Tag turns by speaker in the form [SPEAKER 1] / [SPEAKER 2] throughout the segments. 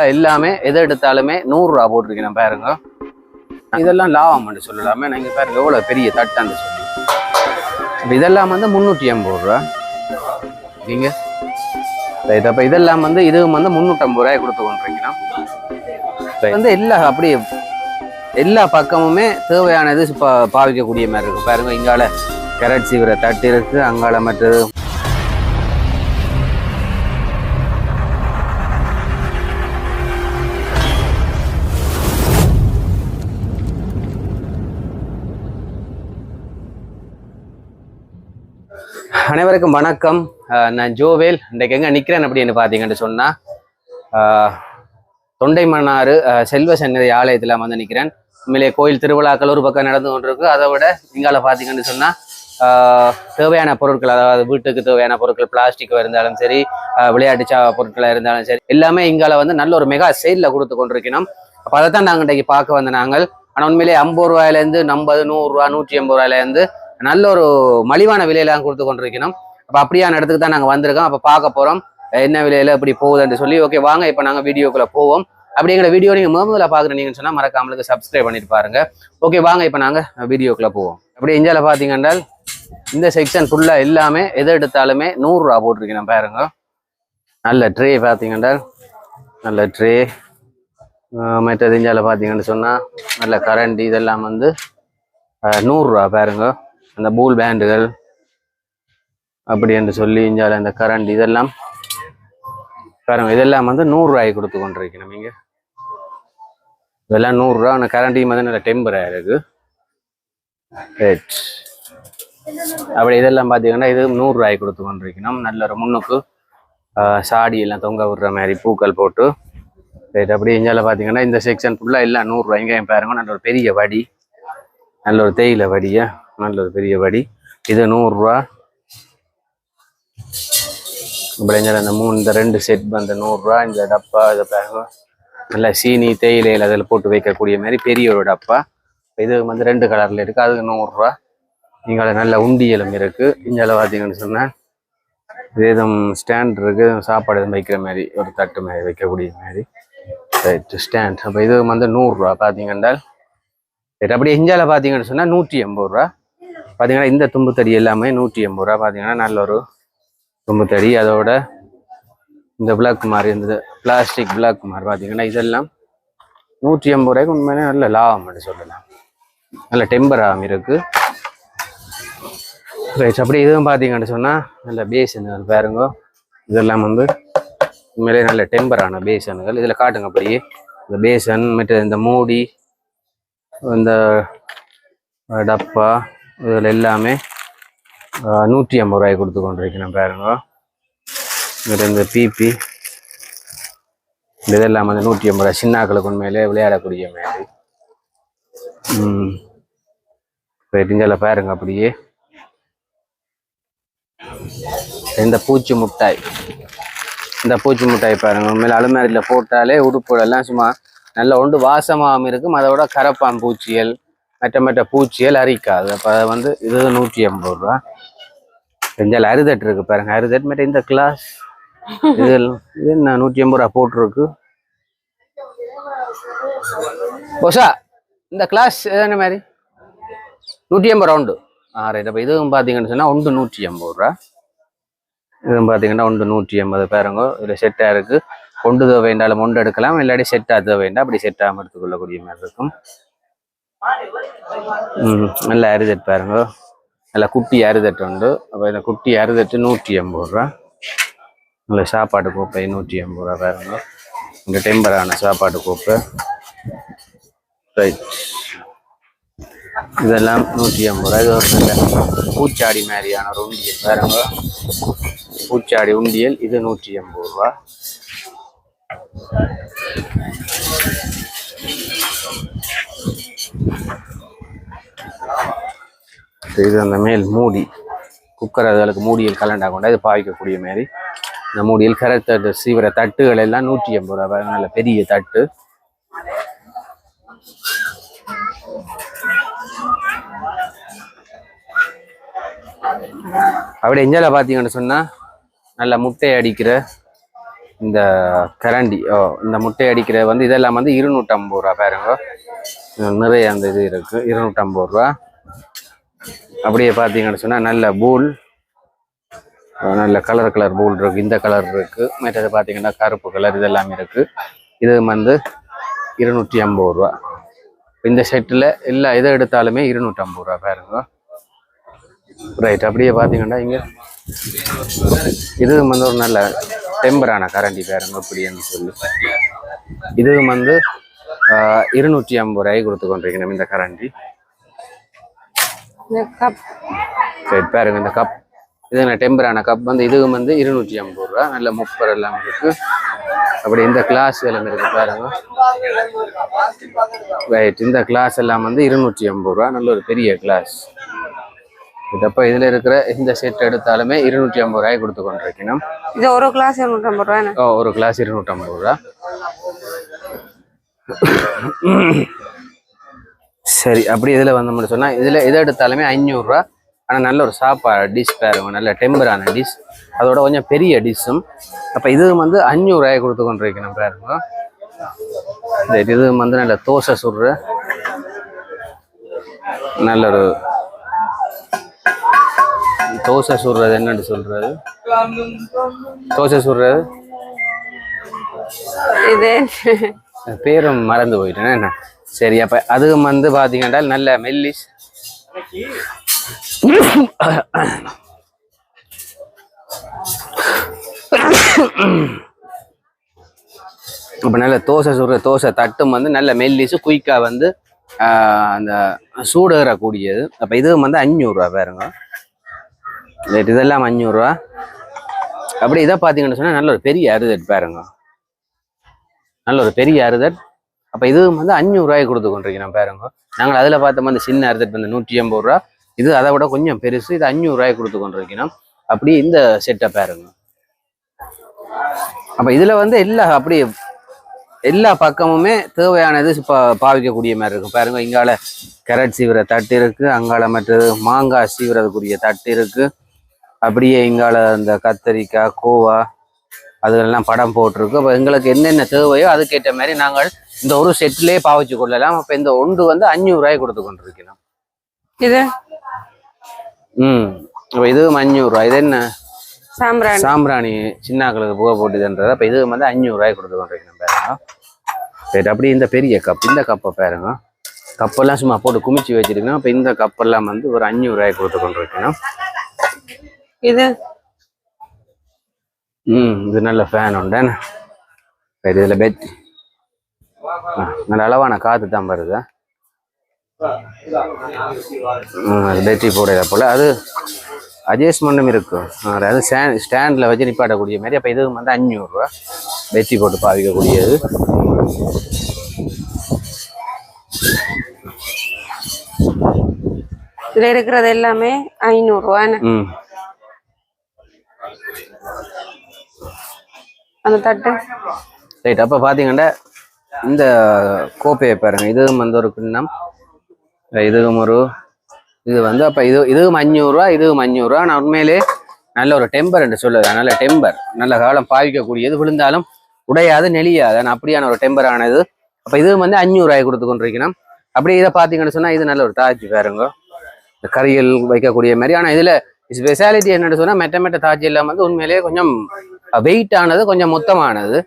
[SPEAKER 1] எல்லாமே எதை எடுத்தாலுமே 100 ரூபா போட்டிருக்கேன் பாருங்க. இதெல்லாம் லாபம் சொல்லலாமே. நீங்க பாருங்க எவ்வளவு பெரிய தட்டான்னு சொல்லி. இதெல்லாம் வந்து 380 ரூபா. நீங்க அப்ப இதெல்லாம் வந்து இதுவும் வந்து 350 ரூபாய் கொடுத்து கொண்டிருக்கணும். வந்து அப்படியே எல்லா பக்கமுமே தேவையானது பாவிக்கக்கூடிய மாதிரி இருக்கு பாருங்க. இங்கால கேரட் சீவிர தட்டு இருக்கு, அங்கால மற்றது அனைவருக்கும் வணக்கம். நான் ஜோவேல். இன்றைக்கு எங்கே நிற்கிறேன் அப்படின்னு பார்த்தீங்கன்னு சொன்னால் தொண்டைமன்னாறு செல்வ சன்னதி ஆலயத்தில் வந்து நிற்கிறேன். உண்மையிலே கோயில் திருவிழாக்கள் ஒரு பக்கம் நடந்து கொண்டிருக்கு. அதை விட இங்கால பார்த்தீங்கன்னு சொன்னால் தேவையான பொருட்கள், அதாவது வீட்டுக்கு தேவையான பொருட்கள், பிளாஸ்டிக் இருந்தாலும் சரி, விளையாட்டு பொருட்களாக இருந்தாலும் சரி, எல்லாமே இங்கால வந்து நல்ல ஒரு மெகா சேலில் கொடுத்து கொண்டிருக்கணும். அப்போ அதை தான் நாங்கள் இன்றைக்கு பார்க்க வந்த நாங்கள். ஆனால் உண்மையிலே 50 ரூபாயிலேருந்து 50, 100 ரூபா, 180 ரூபாயிலேருந்து நல்ல ஒரு மலிவான விலையில கொடுத்து கொண்டிருக்கணும். அப்போ அப்படியான இடத்துக்கு தான் நாங்கள் வந்திருக்கோம். அப்போ பார்க்க போகிறோம் என்ன விலையில இப்படி போகுதுன்னு சொல்லி. ஓகே வாங்க இப்போ நாங்கள் வீடியோக்குள்ளே போவோம். அப்படிங்கிற வீடியோ நீங்கள் முதல்ல பார்க்குறீங்கன்னு சொன்னால் மறக்காமலுக்கு சப்ஸ்கிரைப் பண்ணிட்டு பாருங்க. ஓகே வாங்க இப்போ நாங்கள் வீடியோக்குள்ளே போவோம். அப்படி இந்தியாவில் பார்த்தீங்கன்னா இந்த செக்ஷன் ஃபுல்லாக எல்லாமே எதை எடுத்தாலுமே 100 ரூபா போட்டிருக்கணும் பாருங்க. நல்ல ட்ரே பார்த்தீங்கன்னா நல்ல ட்ரே. மற்றது இந்தியாவில் பார்த்தீங்கன்னு சொன்னால் நல்ல கரண்டி, இதெல்லாம் வந்து 100 ரூபா பாருங்க. அந்த பூல் பேண்டுகள் அப்படி என்று சொல்லி இஞ்சால இந்த கரண்ட் இதெல்லாம் பாருங்க. இதெல்லாம் வந்து 100 ரூபாய்க்கு கொடுத்து கொண்டிருக்கணும். நீங்க இதெல்லாம் 100 ரூபா. ஆனால் கரண்டையும் வந்து நல்ல டெம்பராக இருக்கு. அப்படி இதெல்லாம் பார்த்தீங்கன்னா இது 100 ரூபாய்க்கு கொடுத்து கொண்டிருக்கணும். நல்ல ஒரு முன்னுக்கு சாடி எல்லாம் தொங்க விடுற மாதிரி பூக்கள் போட்டு. அப்படி இஞ்சால பார்த்தீங்கன்னா இந்த செக்ஷன் ஃபுல்லாக எல்லாம் 100 ரூபாய். இங்கே பாருங்க நல்ல ஒரு பெரிய வடி, நல்ல ஒரு தேயிலை வடியா, நல்ல ஒரு பெரிய வடி. இது 100 ரூபா. இப்படி இந்த இந்த 2 செட் வந்து 100 ரூபா. இந்த டப்பா இதை பாருங்க நல்லா சீனி தேயிலையில் அதில் போட்டு வைக்கக்கூடிய மாதிரி பெரிய ஒரு டப்பா. இது வந்து 2 கலர்ல இருக்கு, அதுக்கு 100 ரூபா. இங்கே நல்ல உண்டியலும் இருக்கு. இங்கே பார்த்தீங்கன்னு சொன்னால் எதுவும் ஸ்டாண்ட் இருக்கு, சாப்பாடு எதுவும் வைக்கிற மாதிரி ஒரு தட்டு மாதிரி வைக்கக்கூடிய மாதிரி ஸ்டாண்ட். அப்போ இது வந்து 100 ரூபா பார்த்தீங்கன்னா. அப்படியே இஞ்சால பார்த்தீங்கன்னு சொன்னால் 180 ரூபா. பார்த்தீங்கன்னா இந்த தும்புத்தடி எல்லாமே 180 ரூபா. பார்த்தீங்கன்னா நல்ல ஒரு தும்புத்தடி. அதோட இந்த பிளாக் மாதிரி இந்த பிளாஸ்டிக் பிளாக் மாதிரி பார்த்தீங்கன்னா இதெல்லாம் 180 ரூபாய்க்கு உண்மையிலே நல்ல லாபம் அப்படின்னு சொல்லலாம். நல்ல டெம்பராகவும் இருக்கு. ரைட். அப்படி இதுவும் பார்த்தீங்கன்னு சொன்னால் நல்ல பேசன்கள் பாருங்க. இதெல்லாம் வந்து உண்மையிலே நல்ல டெம்பரான பேசன்கள். இதில் காட்டுங்க அப்படியே இந்த பேசன், மற்ற இந்த மூடி, இந்த டப்பா, இதில் எல்லாமே 180 ரூபாய்க்கு கொடுத்து கொண்டிருக்கணும் பாருங்க. இந்த பிபி இதெல்லாம் வந்து 180 ரூபாய். சின்னாக்களுக்கு உண்மையிலே விளையாடக்கூடிய மாதிரி. இதில் பாருங்க அப்படியே இந்த பூச்சி முட்டாய், இந்த பூச்சி முட்டாய் பாருங்க. உண்மையில அலுமாரியில் போட்டாலே உடுப்புடெல்லாம் சும்மா நல்ல ஒன்று வாசமாகவும் இருக்கும். அதோட கரப்பான் பூச்சியல், மற்ற பூச்சியல் அரிக்காது. அப்போ அதை வந்து இது 180 ரூபா. செஞ்சால் அரிதட்டு இருக்கு பாருங்க. அரிதட்டு மற்ற இந்த கிளாஸ் இது என்ன 180 ரூபா போட்டிருக்கு. ஓசா இந்த கிளாஸ் என்ன மாதிரி 180 ரவுண்டு. ரைட். அப்போ இதுவும் பார்த்தீங்கன்னு சொன்னால் ஒன்று 180 ரூபா. இதுவும் பார்த்தீங்கன்னா ஒன்று 180 பாருங்க. இதில் செட்டாக இருக்குது. ஒன்று தேவை வேண்டாலும் ஒன்று எடுக்கலாம், இல்லாட்டி செட்டாக தேவை வேண்டாம். அப்படி செட்டாக எடுத்துக்கொள்ளக்கூடிய மாதிரி இருக்கும். நல்ல அரிதட்டு பாருங்க. நல்ல குட்டி அரிதட்டு உண்டு. அப்போ இந்த குட்டி அரிதட்டு 180 ரூபா. நல்ல சாப்பாட்டு கோப்பை 180 ரூபா பாருங்க. இந்த டெம்பரான சாப்பாட்டு கோப்பை. ரைட். இதெல்லாம் 180 ரூபா. இது ஒரு நல்ல பூச்சாடி மாதிரியான ஒரு உண்டியல் பாருங்க. பூச்சாடி உண்டியல் இது 180 ரூபா. இது அந்த மேல் மூடி, குக்கர் அதுகளுக்கு மூடியில் கலண்டா கொண்டா இது பாவிக்கக்கூடிய மாதிரி. இந்த மூடியில் கரை சீவிர தட்டுகள் எல்லாம் 180 ரூபா. நல்ல பெரிய தட்டு. அப்படி எஞ்சால பார்த்தீங்கன்னு சொன்னால் நல்ல முட்டை அடிக்கிற இந்த கரண்டி இந்த முட்டை அடிக்கிற வந்து இதெல்லாம் வந்து 250 ரூபா பாருங்க. நிறைய அந்த இது இருக்கு 250 ரூபா. அப்படியே பார்த்தீங்கன்னு சொன்னால் நல்ல பூல், நல்ல கலர் பூல் இருக்கு. இந்த கலர் இருக்கு. மற்றது பார்த்தீங்கன்னா கருப்பு கலர் இதெல்லாமே இருக்கு. இது வந்து 250 ரூபா. இந்த செட்டில் எல்லா இதை எடுத்தாலுமே 250 ரூபா பாருங்க. ரைட். அப்படியே பார்த்தீங்கன்னா இங்கே இது வந்து ஒரு நல்ல டெம்பரான கரண்டி பாருங்க அப்படின்னு சொல்லி. இது வந்து 250 ரூபாய் கொடுத்து கொண்டிருக்கணும் இந்த கரண்டி. சரி பாருங்க இந்த கப், இது டெம்பரான கப் வந்து இது வந்து 250 ரூபா. நல்ல முப்பர் எல்லாம் இருக்கு. அப்படி இந்த கிளாஸ் எல்லாம் இருக்கு பாருங்க. ரைட். இந்த கிளாஸ் எல்லாம் வந்து 250 ரூபா. நல்ல ஒரு பெரிய கிளாஸ். இதப்ப இதுல இருக்கிற இந்த செட் எடுத்தாலுமே 250 ரூபாய் கொடுத்து கொண்டிருக்கணும்.
[SPEAKER 2] இது ஒரு கிளாஸ் 250 ரூபா.
[SPEAKER 1] ஒரு கிளாஸ் 250 ரூபா. சரி. அப்படி இதுல வந்தோம்னு சொன்னா இதுல எதை எடுத்தாலுமே 500 ரூபா. ஆனா நல்ல ஒரு சாப்பாடு டிஷ் பாருங்க, நல்ல டெம்பரான டிஷ், அதோட கொஞ்சம் பெரிய டிஷ்ஷும். அப்ப இது வந்து 500 ரூபாய் கொடுத்து கொண்டிருக்கணும் பாருங்க. இது வந்து நல்ல தோசை சுடுற நல்ல ஒரு தோசை சுடுறது. என்னன்னு சொல்றது தோசை சுடுறது? இது பேரும் மறந்து போயிட்டேன் என்ன. சரி. அப்ப அது வந்து பாத்தீங்கன்னா நல்ல மெல்லிஸ் இப்ப நல்ல தோசை சுடுற தோசை தட்டும் வந்து நல்ல மெல்லிஸு குயிக்கா வந்து அந்த சூடேறக்கூடியது. அப்ப இது வந்து 500 ரூபா பாருங்க. இதெல்லாம் 500 ரூபா. அப்படி இதை பார்த்தீங்கன்னு சொன்னா நல்ல ஒரு பெரிய அறுதட் பாருங்க, நல்ல ஒரு பெரிய அறுதட். அப்ப இது வந்து 500 ரூபாய் கொடுத்து கொண்டிருக்கிறோம் பாருங்க. நாங்கள் அதுல பார்த்தோம் அந்த சின்ன அறுதட் வந்து 180 ரூபா. இது அதை விட கொஞ்சம் பெருசு. இது 500 ரூபாய் கொடுத்து கொண்டிருக்கிறோம். அப்படி இந்த செட்டை பாருங்க. அப்ப இதுல வந்து எல்லா பக்கமுமே தேவையானது பாவிக்கக்கூடிய மாதிரி இருக்கும் பாருங்க. இங்கால கேரட் சீவிர தட்டு இருக்கு, அங்கால மற்றது மாங்காய் சீவிரதுக்குரிய தட்டு இருக்கு. அப்படியே இங்கால இந்த கத்தரிக்காய், கோவா அதெல்லாம் படம் போட்டிருக்கு. அப்போ எங்களுக்கு என்னென்ன தேவையோ அதுக்கேற்ற மாதிரி நாங்கள் இந்த ஒரு செட்லேயே பாவிச்சு கொள்ளலாம். அப்போ இந்த ஒன்று வந்து 500 ரூபாய் கொடுத்து கொண்டிருக்கலாம். இது அப்போ இதுவும் 500 ரூபாய். இது என்ன சாம்பிராணி சின்னாக்களுக்கு புகை போட்டுதுன்றது. அப்போ இது வந்து 500 ரூபாய் கொடுத்து கொண்டிருக்கணும் பாருங்க. சரி. அப்படி இந்த பெரிய கப், இந்த கப்பை பாருங்க. கப்பெல்லாம் சும்மா போட்டு குமிச்சு வச்சிருக்கணும். அப்போ இந்த கப்பெல்லாம் வந்து ஒரு 500 ரூபாய் கொடுத்து கொண்டிருக்கணும். இது இது நல்ல ஃபேன் உண்டு. இதுல பெட் நல்ல அளவான காத்து தான் வருது. பேட்டரி போடுறத போல அது அட்ஜஸ்ட்மெண்ட்டும் இருக்கும். அதாவது ஸ்டாண்டில் வச்சு நிப்பாட்டக்கூடிய மாதிரி. அப்போ இது வந்து 500 ரூபா பேட்டரி போட்டு பாவிக்கக்கூடியது.
[SPEAKER 2] இதுல இருக்கிறது எல்லாமே 500 ரூபா. அந்த தட்டு
[SPEAKER 1] ரைட். அப்போ பார்த்தீங்கன்னா இந்த கோப்பையை பாருங்க. இதுவும் வந்து ஒரு கிண்ணம், இதுவும் ஒரு இது வந்து. அப்போ இதுவும் 500 ரூபா, இதுவும் 500 ரூபா. நான் உண்மையிலே நல்ல ஒரு டெம்பர் என்று சொல்லுது. நல்ல டெம்பர், நல்ல காலம் பாவிக்கக்கூடியது, விழுந்தாலும் உடையாது நெளியாது. ஆனால் அப்படியான ஒரு டெம்பரானது. அப்போ இதுவும் வந்து 500 ரூபாய் கொடுத்து கொண்டிருக்கணும். அப்படி இதை பார்த்தீங்கன்னு சொன்னால் இது நல்ல ஒரு தாஜ் பாருங்க, இந்த கறிகள் வைக்கக்கூடிய மாதிரி. ஆனால் இதில் ஸ்பெஷாலிட்டி என்னன்னு சொன்னால் மெட்ட தாஜ் எல்லாம் வந்து உண்மையிலேயே கொஞ்சம் வெயிட் ஆனது, கொஞ்சம் மொத்தமானது,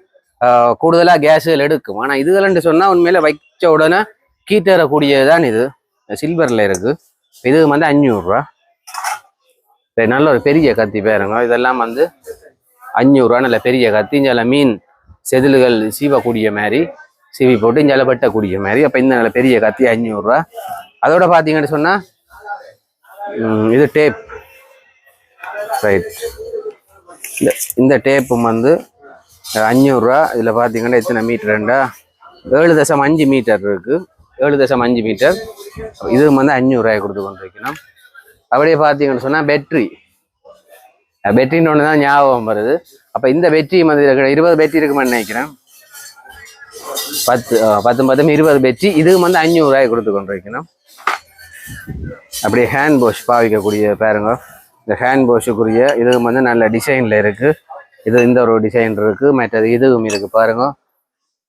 [SPEAKER 1] கூடுதலாக கேஸுகள் எடுக்கும். ஆனால் இதுகள்னு சொன்னால் உண்மையில வைச்ச உடனே கீட்டேறக்கூடியதுதான். இது சில்வரில் இருக்கு. இது வந்து 500 ரூபா. நல்ல ஒரு பெரிய கத்தி பாருங்க. இதெல்லாம் வந்து 500 ரூபா. நல்ல பெரிய கத்தி. இஞ்சால மீன் செதில்கள் சீவக்கூடிய மாதிரி சீவி போட்டு இஞ்சால வெட்டக்கூடிய மாதிரி. அப்போ இந்த நல்ல பெரிய கத்தி 500 ரூபா. அதோட பார்த்தீங்கன்னு சொன்னால் இது டேப். ரைட். இந்த டேப்பும் வந்து 500 ரூபா. இதில் பார்த்தீங்கன்னா எத்தனை மீட்டர்ண்டா 7.5 மீட்டர் இருக்கு. 7.5 மீட்டர். இது வந்து 500 ரூபாய் கொடுத்து கொண்டிருக்கணும். அப்படியே பார்த்தீங்கன்னு சொன்னால் பெட்ரின்னு ஒன்று தான் ஞாபகம் வருது. அப்போ இந்த பெட்ரி வந்து 20 பெட்ரி இருக்குமான்னு நினைக்கிறேன். 10 20 பெட்ரி. இதுவும் வந்து 500 ரூபாய் கொடுத்து கொண்டிருக்கணும். அப்படியே ஹேண்ட் வாஷ் பாவிக்கக்கூடிய பாருங்க. இந்த ஹேண்ட் வாஷுக்குரிய இதுவும் வந்து நல்ல டிசைனில் இருக்குது. இது இந்த ஒரு டிசைன் இருக்குது. மற்றது இதுவும் இருக்குது பாருங்க.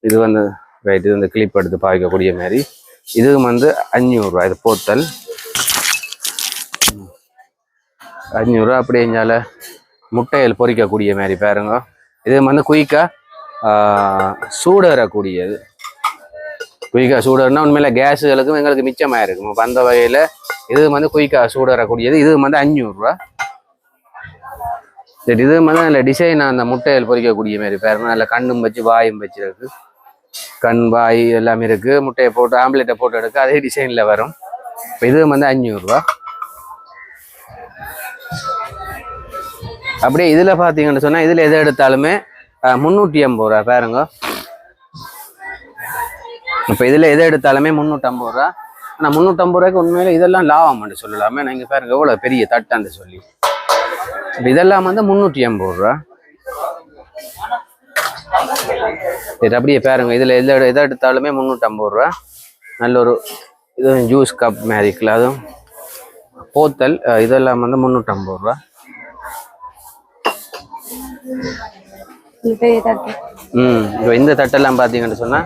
[SPEAKER 1] இது வந்து ரைட், இது வந்து கிளிப் எடுத்து பாவிக்கக்கூடிய மாதிரி. இதுவும் வந்து 500 ரூபா. இது போத்தல் 500 ரூபா. அப்படியே இஞ்சால முட்டையில் பொரிக்கக்கூடிய மாதிரி பாருங்க. இது வந்து குயிக்காக சூடறக்கூடியது. குயிக்காக சூடர்னா உண்மையில கேஸுகளுக்கும் எங்களுக்கு மிச்சமாக இருக்கும். இப்போ அந்த வகையில் இது வந்து குயிக்காக சூடறக்கூடியது. இது வந்து 500 ரூபா. சரி, இது வந்து நல்ல டிசைன் அந்த முட்டையில் பொரிக்கக்கூடிய மாதிரி பாருங்க. நல்ல கண்ணும் வச்சு வாயும் வச்சிருக்கு. கண் வாய் எல்லாமே இருக்கு. முட்டையை போட்டு ஆம்லேட்டை போட்டு எடுக்க அதே டிசைன்ல வரும். இப்போ இது வந்து 500 ரூபா. அப்படியே இதுல பாத்தீங்கன்னு சொன்னா இதுல எதை எடுத்தாலுமே 350 ரூபா பாருங்க. இப்போ இதுல எதை எடுத்தாலுமே 350 ரூபா. ஆனா 350 ரூபாய்க்கு உண்மையில இதெல்லாம் லாபம் சொல்லலாமே. நீங்க பாருங்க எவ்வளவு பெரிய தட்டான்னு சொல்லி. இதெல்லாம் வந்து 380 ரூபா. சரி, அப்படியே பாருங்க இதுல எதை எடுத்தாலுமே 350 ரூபா. நல்ல ஒரு இது ஜூஸ் கப் மாதிரி இருக்குல்ல, அதுவும் போத்தல். இதெல்லாம் வந்து 350 ரூபா. இப்போ இந்த தட்டெல்லாம் பார்த்தீங்கன்னு சொன்னா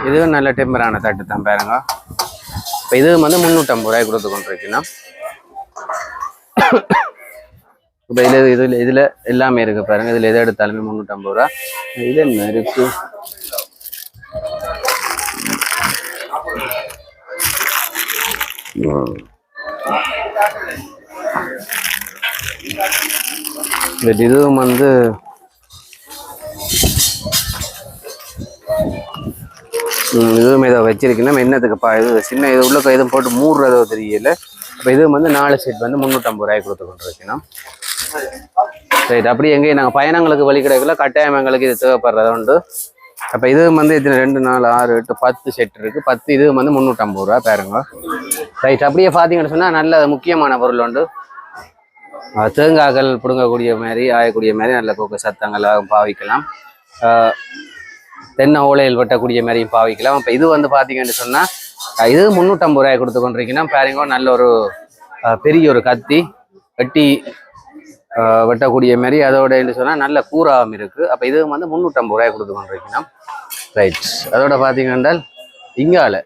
[SPEAKER 1] இதுவும் நல்ல டெம்பரான தட்டு தான் பாருங்க. இப்போ இது வந்து 350 ரூபாய் கொடுத்து கொண்டிருக்கீங்கன்னா. இப்போ இதுல எல்லாமே இருக்கு பாருங்க. இதுல எதை எடுத்தாலுமே 350 ரூபா. இது என்ன இருக்கு? இதுவும் வந்து இதுவும் ஏதோ வச்சிருக்கீங்கன்னா என்னத்துக்குப்பா இது சின்ன இது உள்ள எதுவும் போட்டு மூடுறதோ தெரியல. இப்போ இதுவும் வந்து 4 செட் வந்து 350 ரூபாய் கொடுத்து கொண்டிருக்கணும். ரைட், அப்படி எங்கேயும் நாங்கள் பயணங்களுக்கு வழி கிடைக்கல, கட்டாயம் எங்களுக்கு இது தேவைப்படுறது உண்டு. அப்போ இதுவும் வந்து இத்தனை 2 4 6 8 10 செட் இருக்கு. 10 இதுவும் வந்து 350 ரூபா பாருங்க. ரைட், அப்படியே பார்த்தீங்கன்னு சொன்னால் நல்ல முக்கியமான பொருள் உண்டு. தேங்காய்கள் பிடுங்கக்கூடிய மாதிரி ஆயக்கூடிய மாதிரி நல்ல கோக்க சத்தங்களாக பாவிக்கலாம். தென்னை ஓலையில் வெட்டக்கூடிய மாதிரியும் பாவிக்கலாம். இப்போ இது வந்து பார்த்தீங்கன்னு சொன்னால் இது 350 ரூபாய் கொடுத்து கொண்டிருக்கீங்கன்னா பாருங்க. நல்ல ஒரு பெரிய ஒரு கத்தி வெட்டி வெட்டக்கூடிய மாதிரி அதோட என்ன சொன்னால் நல்ல கூறாவும் இருக்கு. அப்போ இது வந்து 350 ரூபாய் கொடுத்து கொண்டிருக்கணும். ரைட், அதோட பார்த்தீங்கன்னா இங்கால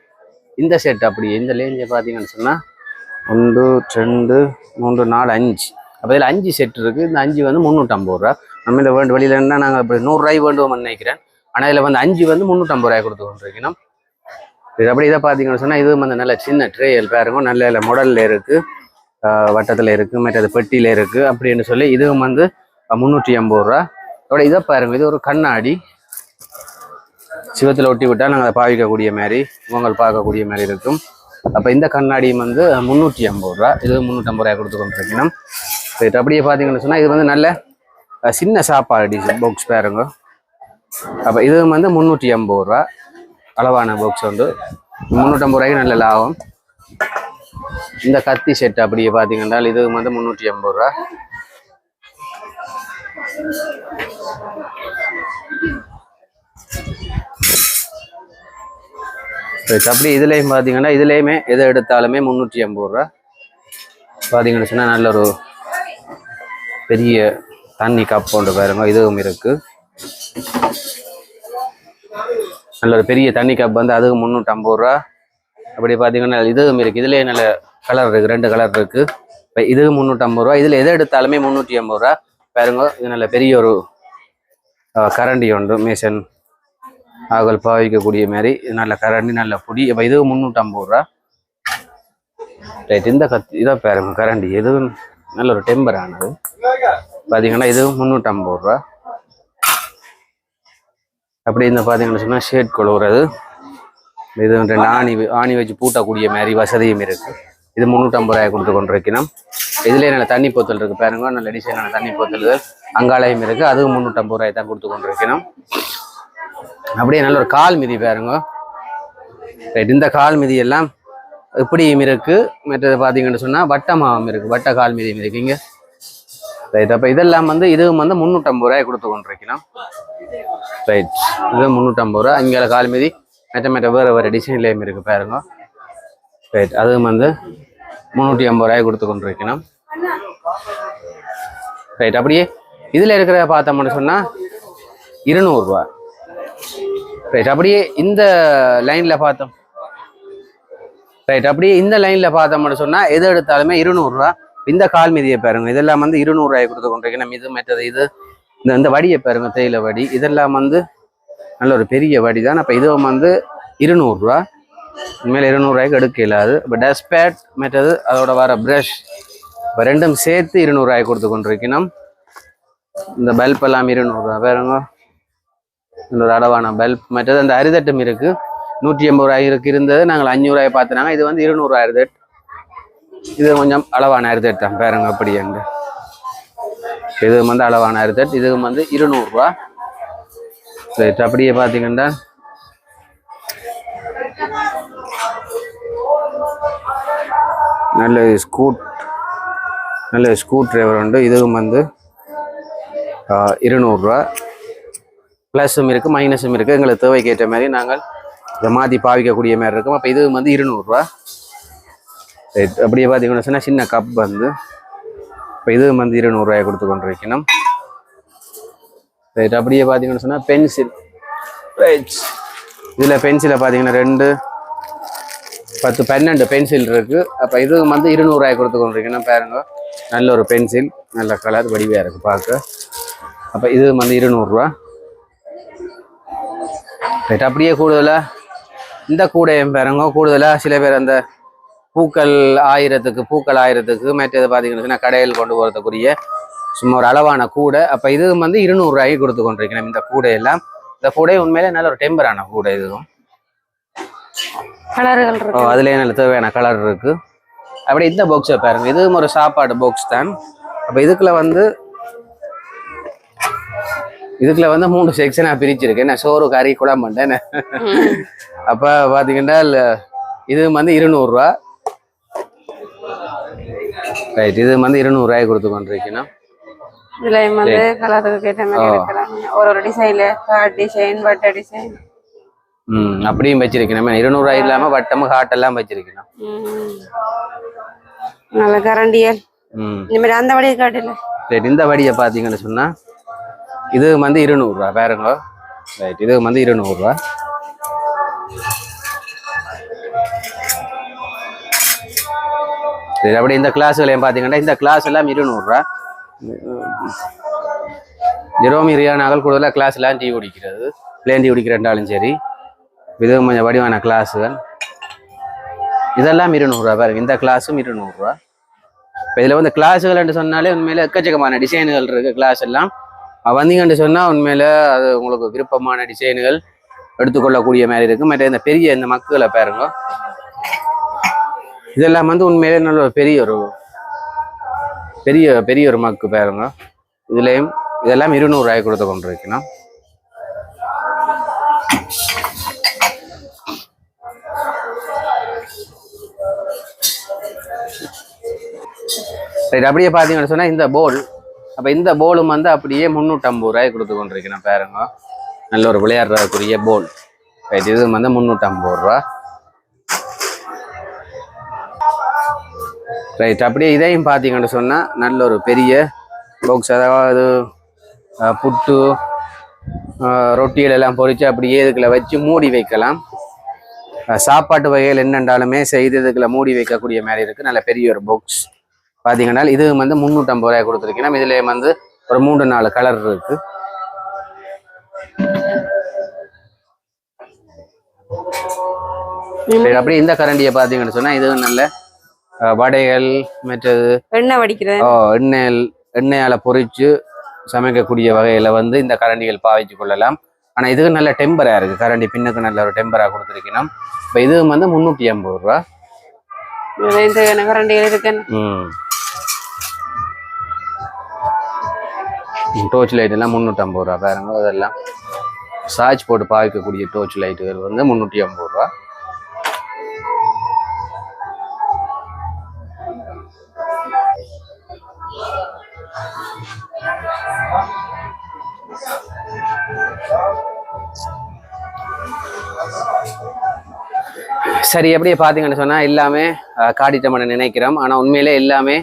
[SPEAKER 1] இந்த செட் அப்படி இந்த லேஞ்சை பார்த்தீங்கன்னு சொன்னால் 1 2 3 4 5. அப்போ இதில் 5 செட் இருக்குது. இந்த 5 வந்து 350 ரூபா. நம்ம இந்த வெளியில என்ன நாங்கள் இப்படி 100 ரூபாய் வேண்டுவோம்னு நினைக்கிறேன். ஆனால் இதில் வந்து 5 வந்து 350 ரூபாய் கொடுத்து கொண்டிருக்கணும். இது அப்படி இதை பார்த்தீங்கன்னு சொன்னால் இது வந்து நல்ல சின்ன ட்ரேயல் பாருங்க. நல்ல மாடலில் இருக்குது, வட்டத்தில் இருக்குது, மற்றது பெட்டியில் இருக்குது அப்படின்னு சொல்லி இதுவும் வந்து 380 ரூபா. அதோட இதை பாருங்க, இது ஒரு கண்ணாடி சிவத்தில் ஒட்டி விட்டால் நாங்கள் அதை பாவிக்கக்கூடிய மாதிரி உங்கள் பார்க்கக்கூடிய மாதிரி இருக்கும். அப்போ இந்த கண்ணாடியும் வந்து 380 ரூபா. இது 350 ரூபாய் கொடுத்து கொண்டிருக்கணும். இது அப்படியே பார்த்தீங்கன்னு சொன்னால் இது வந்து நல்ல சின்ன சாப்பாடு பாக்ஸ் பாருங்க. அப்போ இதுவும் வந்து 380 ரூபா அளவான பாக்ஸ் உண்டு. 350 ரூபாய்க்கு நல்ல லாபம். இந்த கத்தி செட் அப்படியே பார்த்தீங்கன்னா இதுவும் வந்து 380 ரூபா. அப்படி இதுலேயும் பார்த்தீங்கன்னா இதுலேயுமே எதை எடுத்தாலுமே 380 ரூபா. பார்த்தீங்கன்னு சொன்னால் நல்ல ஒரு பெரிய தண்ணி கப் ஒன்று பாருங்க. இதுவும் இருக்கு. நல்ல ஒரு பெரிய தண்ணி கப் வந்து அதுவும் 350 ரூபா. அப்படி பார்த்தீங்கன்னா இதுவும் இருக்கு. இதுலேயே நல்ல கலர் இருக்கு, 2 கலர் இருக்கு. இப்போ இது 350 ரூபா. இதில் எதை எடுத்தாலுமே 380 ரூபா பாருங்க. இது நல்ல பெரிய ஒரு கரண்டி உண்டு, மேசன் ஆகல் பாவிக்கக்கூடிய மாதிரி. இது நல்ல கரண்டி, நல்ல பொடி. இப்போ இது 350 ரூபா. ரைட், இந்த இதை பாருங்க கரண்டி. எதுவும் நல்ல ஒரு டெம்பர் ஆனது பார்த்தீங்கன்னா இது 350 ரூபா. அப்படி இந்த பார்த்தீங்கன்னு சொன்னால் ஷேட் கொழுவுறது. இது 2 ஆணி வச்சு பூட்டக்கூடிய மாதிரி வசதியும் இருக்கு. இது 350 ரூபாய் கொடுத்து கொண்டிருக்கணும். இதுலேயே நல்ல தண்ணி போத்தல் இருக்கு பாருங்க. நல்ல டிசைனான தண்ணி போத்தல்கள் அங்காலயம் இருக்கு. அதுவும் 350 ரூபாய் தான் கொடுத்து கொண்டிருக்கணும். அப்படியே நல்ல ஒரு கால் மிதி பாருங்க. ரைட், இந்த கால் மிதி எல்லாம் இப்படியும் இருக்கு. மற்றது பார்த்தீங்கன்னு சொன்னால் வட்டமாகவும் இருக்கு, வட்ட கால் மிதியும் இருக்கு இங்கே. ரைட், அப்போ இதெல்லாம் வந்து இதுவும் வந்து 350 ரூபாய் கொடுத்து கொண்டிருக்கணும். ரைட், இது 350 ரூபா. இங்கே கால் மிதி மற்ற வேறு டிசைன்லேயும் இருக்கு பாருங்க. ரைட், அதுவும் வந்து 350 ரூபாய் கொடுத்து கொண்டிருக்கணும். ரைட், அப்படியே இதில் இருக்கிற பார்த்தோம்னு சொன்னால் 200 ரூபா. ரைட், அப்படியே இந்த லைனில் பார்த்தோம். ரைட், அப்படியே இந்த லைனில் பார்த்தோம்னு சொன்னால் எது எடுத்தாலுமே 200 ரூபா. இந்த கால் மீதியை பாருங்க, இதெல்லாம் வந்து 200 ரூபாய் கொடுத்து கொண்டிருக்கேன். இது மற்றது இது இந்த வடியை பாருங்க, தேயிலை வடி, இதெல்லாம் வந்து நல்ல ஒரு பெரிய வடி தான். அப்போ இதுவும் வந்து 200 ரூபா. உண்மையில 200 ரூபாய்க்கு எடுக்க இல்லாது. இப்போ டஸ்பேட் மற்றது அதோட வர ப்ரஷ், இப்போ ரெண்டும் சேர்த்து 200 ரூபாய் கொடுத்து கொண்டிருக்கணும். இந்த பல்ப் எல்லாம் 200 ரூபா பாருங்க, இன்னொரு அளவான பல்ப். மற்றது அந்த அரிதட்டும் இருக்கு, 180 ரூபாய்க்கு இருந்தது, நாங்கள் 500 ரூபாய் பார்த்துனாங்க. இது வந்து 200 ரூபாய் அரிதட். இது கொஞ்சம் அளவான அரிதட் தான் பாருங்க. அப்படி அங்க இது வந்து அளவான அரிதட், இது வந்து 200 ரூபா. அப்படியே பார்த்தீங்கன்னா நல்ல ஸ்க்ரூ டிரைவர் உண்டு. இதுவும் வந்து 200 ரூபா. ப்ளஸும் இருக்குது மைனஸும் இருக்குது. எங்களுக்கு தேவைக்கு ஏற்ற மாதிரி நாங்கள் இதை மாற்றி பாவிக்கக்கூடிய மாதிரி இருக்கும். அப்போ இது வந்து 200 ரூபா. அப்படியே பார்த்தீங்கன்னா சொன்னால் சின்ன கப் வந்து இப்போ இது வந்து 200 ரூபாய் கொடுத்து கொண்டிருக்கணும். ரைட், அப்படியே பார்த்தீங்கன்னு சொன்னால் பென்சில். ரைட், இதில் பென்சிலை பார்த்தீங்கன்னா 2, 10, 12 பென்சில் இருக்குது. அப்போ இது வந்து 200 ரூபாய் கொடுத்து கொண்டிருக்கணும். பாருங்க, நல்ல ஒரு பென்சில், நல்ல கலர் வடிவாக இருக்குது பார்க்க. அப்போ இது வந்து 200 ரூபா. ரைட், அப்படியே கூடுதலாக இந்த கூடையும் பாருங்க, கூடுதலாக சில பேர் அந்த பூக்கள் ஆயிரத்துக்கு மற்றது பார்த்தீங்கன்னா கடையில் கொண்டு போகிறதுக்குரிய சும்மா ஒரு அளவான கூடை. அப்போ இது வந்து 200 ரூபாய்க்கு கொடுத்து கொண்டிருக்கணும். இந்த கூடையெல்லாம், இந்த கூடை உண்மையிலே நல்ல ஒரு டெம்பரான கூடை. இதுவும்
[SPEAKER 2] கலர்கள் இருக்கு,
[SPEAKER 1] அதுலேயே நல்ல தேவையான கலர் இருக்குது. அப்படி இந்த பாக்ஸை பாருங்க, இதுவும் ஒரு சாப்பாடு பாக்ஸ் தான். அப்போ இதுக்குள்ள வந்து 3 செக்ஷனாக பிரிச்சிருக்கு. நான் சோறு கறி குழம்பு மாட்டேன். அப்போ பார்த்தீங்கன்னா இது வந்து 200 ரூபா. ரைட், இது வந்து 200 ரூபாய் கொடுத்து கொண்டிருக்கணும்.
[SPEAKER 2] இதுல வந்து கலருக்கு ஏற்ற மாதிரி எடுக்கலாம். ஒரு டிசைன்ல ஹார்ட் டிசைன், வட்ட டிசைன்
[SPEAKER 1] அப்படியும் வச்சிருக்கணும். 200 ரூபாய் இல்லாம வட்டமும் ஹார்ட் எல்லாம் வச்சிருக்கணும்.
[SPEAKER 2] நல்ல கரண்டியல் இந்த மாதிரி அந்த வடியை காட்டல.
[SPEAKER 1] ரைட், இந்த வடியை பார்த்தீங்கன்னு சொன்னா இது வந்து 200 ரூபா பாருங்க. ரைட், இது வந்து 200 ரூபா. சரி, அப்படி இந்த கிளாஸ்களையும் பார்த்தீங்கன்னா இந்த கிளாஸ் எல்லாம் 200 ரூபா. ஜெரோமி ரியானாக்கள் கூடுதலாக கிளாஸ் எல்லாம் டீ குடிக்கிறது, பிளேன் டீ குடிக்கிறேன்டாலும் சரி. இது கொஞ்சம் வடிவான கிளாஸுகள், இதெல்லாம் 200 ரூபா பாருங்க. இந்த கிளாஸும் 200 ரூபா. இப்போ இதில் வந்து கிளாஸுகள் என்று சொன்னாலே உண்மையில எக்கச்சக்கமான டிசைனுகள் இருக்குது. கிளாஸ் எல்லாம் வந்தீங்கன்னு சொன்னால் உண்மையில அது உங்களுக்கு விருப்பமான டிசைனுகள் எடுத்துக்கொள்ளக்கூடிய மாதிரி இருக்குது. மற்ற இந்த பெரிய இந்த மக்களை பாருங்க, இதெல்லாம் வந்து உண்மையிலே நல்ல ஒரு பெரிய ஒரு மக்கு பாருங்க. இதுலேயும் இதெல்லாம் 200 ரூபாய் கொடுத்து கொண்டிருக்கணும். ரைட், அப்படியே பார்த்தீங்கன்னு சொன்னால் இந்த போல், அப்போ இந்த போலும் வந்து அப்படியே 350 ரூபாய் கொடுத்து கொண்டிருக்கணும் பாருங்க. நல்ல ஒரு விளையாடுறதுக்குரிய போல். ரைட், இது வந்து 350 ரூபா. ரைட், அப்படியே இதையும் பார்த்தீங்கன்னு சொன்னால் நல்ல ஒரு பெரிய பாக்ஸ். அதாவது புட்டு ரொட்டிகளெல்லாம் பொரித்து அப்படியே இதுக்குள்ள வச்சு மூடி வைக்கலாம். சாப்பாட்டு வகைகள் என்னென்றாலுமே செய்து இதுக்குள்ள மூடி வைக்கக்கூடிய மாதிரி இருக்குது. நல்ல பெரிய ஒரு பாக்ஸ் பார்த்தீங்கன்னா இது வந்து 350 ரூபாய் கொடுத்துருக்கேன். இதுல வந்து ஒரு 3-4 கலர் இருக்கு. அப்படியே இந்த கரண்டியை பார்த்தீங்கன்னு சொன்னா இது நல்ல வடைகள் மற்றது
[SPEAKER 2] எண்ணெய் வடிக்கிறது,
[SPEAKER 1] எண்ணெயால பொரிச்சு சமைக்கக்கூடிய வகையில வந்து இந்த கரண்டிகள் பாவிச்சு கொள்ளலாம். ஆனா இதுக்கு நல்ல டெம்பரா இருக்கு. கரண்டி பின்னுக்கு நல்ல ஒரு டெம்பரா கொடுத்துருக்கணும். இப்போ இது வந்து 350 ரூபா.
[SPEAKER 2] கரண்டிகள் இருக்கு.
[SPEAKER 1] டோர்ச் லைட் எல்லாம் 350 ரூபா பாருங்க. அதெல்லாம் சார்ஜ் போட்டு பாவிக்கக்கூடிய டோர்ச் லைட்டுகள் வந்து 350 ரூபா. சரி, எப்படியே பார்த்தீங்கன்னு சொன்னால் எல்லாமே காட்டிட்டோம்னு நினைக்கிறோம். ஆனால் உண்மையிலே எல்லாமே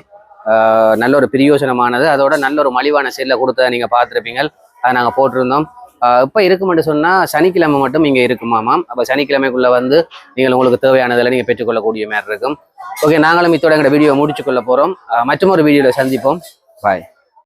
[SPEAKER 1] நல்ல ஒரு பிரயோஜனமானது. அதோட நல்ல ஒரு மலிவான செல்லை கொடுத்ததை நீங்கள் பார்த்துருப்பீங்க. அதை நாங்கள் போட்டிருந்தோம். இப்போ இருக்குமென்று சொன்னால் சனிக்கிழமை மட்டும் இங்கே இருக்குமாமாம். அப்போ சனிக்கிழமைக்குள்ளே வந்து நீங்கள் உங்களுக்கு தேவையானதில் நீங்கள் பெற்றுக்கொள்ளக்கூடிய மாதிரி இருக்கும். ஓகே, நாங்களும் இத்தோட எங்களோட வீடியோ முடிச்சுக்கொள்ள போகிறோம். மற்றும் ஒரு வீடியோவில் சந்திப்போம். பாய்.